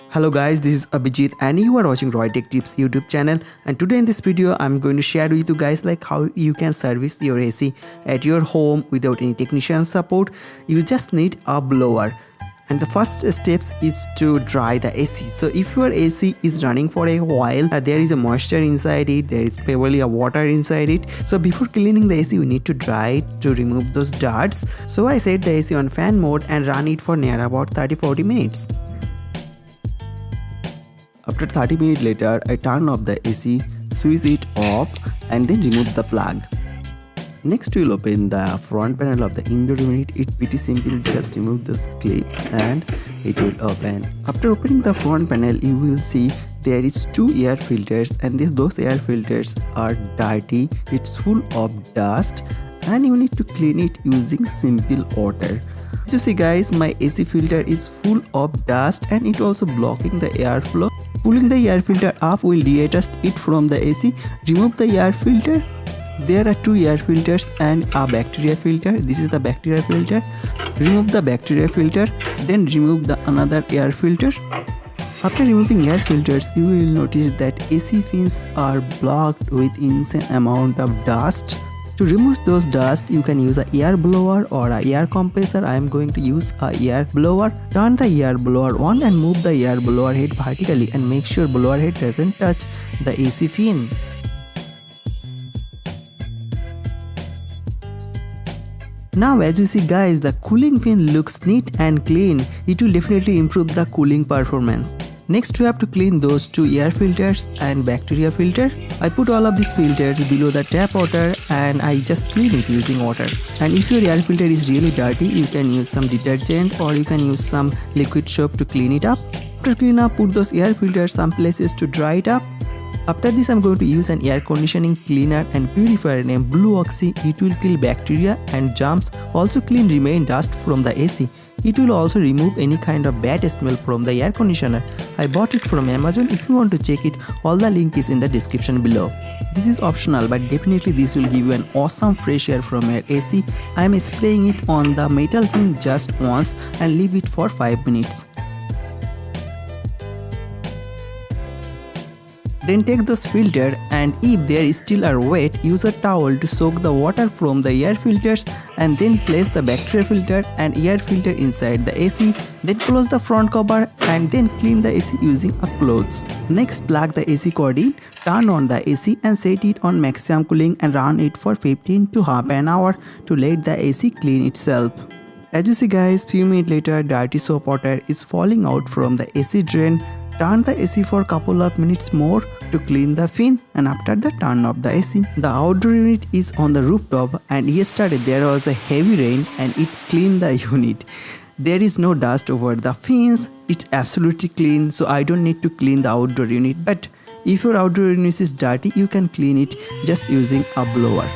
Hello guys, this is Abhijit and you are watching Roy Tech Tips YouTube channel, and today in this video I'm going to share with you guys like how you can service your AC at your home without any technician support. You just need a blower. And the first steps is to dry the AC. So if your AC is running for a while, there is a moisture inside it, there is probably a water inside it. So before cleaning the AC, we need to dry it to remove those darts. So I set the AC on fan mode and run it for near about 30-40 minutes. After 30 minutes later, I turn off the AC, switch it off and then remove the plug. Next we will open the front panel of the indoor unit. It's pretty simple, just remove those clips and it will open. After opening the front panel, you will see there is two air filters and those air filters are dirty. It's full of dust and you need to clean it using simple water. You see guys, my AC filter is full of dust and it also blocking the airflow. Pulling the air filter up will deadjust it from the AC. Remove the air filter. There are two air filters and a bacteria filter. This is the bacteria filter. Remove the bacteria filter, then remove the another air filter. After removing air filters, you will notice that AC fins are blocked with insane amount of dust. To remove those dust, you can use an air blower or an air compressor. I am going to use an air blower. Turn the air blower on and move the air blower head vertically and make sure blower head doesn't touch the AC fin. Now as you see guys, the cooling fin looks neat and clean. It will definitely improve the cooling performance. Next we have to clean those two air filters and bacteria filter. I put all of these filters below the tap water and I just clean it using water. And if your air filter is really dirty, you can use some detergent or you can use some liquid soap to clean it up. After clean up, put those air filters some places to dry it up. After this, I'm going to use an air conditioning cleaner and purifier named Blue Oxy. It will kill bacteria and germs, also clean remaining dust from the AC. It will also remove any kind of bad smell from the air conditioner. I bought it from Amazon. If you want to check it, all the link is in the description below. This is optional, but definitely this will give you an awesome fresh air from your AC. I am spraying it on the metal pin just once and leave it for 5 minutes. Then take those filters and if there is still are wet, use a towel to soak the water from the air filters and then place the bacteria filter and air filter inside the AC. Then close the front cover and then clean the AC using a cloth. Next, plug the AC cord in, turn on the AC and set it on maximum cooling and run it for 15 to half an hour to let the AC clean itself. As you see guys, few minutes later, dirty soap water is falling out from the AC drain. Turn the AC for a couple of minutes more to clean the fin, and after that turn off the AC. The outdoor unit is on the rooftop and yesterday there was a heavy rain and it cleaned the unit. There is no dust over the fins, it's absolutely clean, so I don't need to clean the outdoor unit. But if your outdoor unit is dirty, you can clean it just using a blower.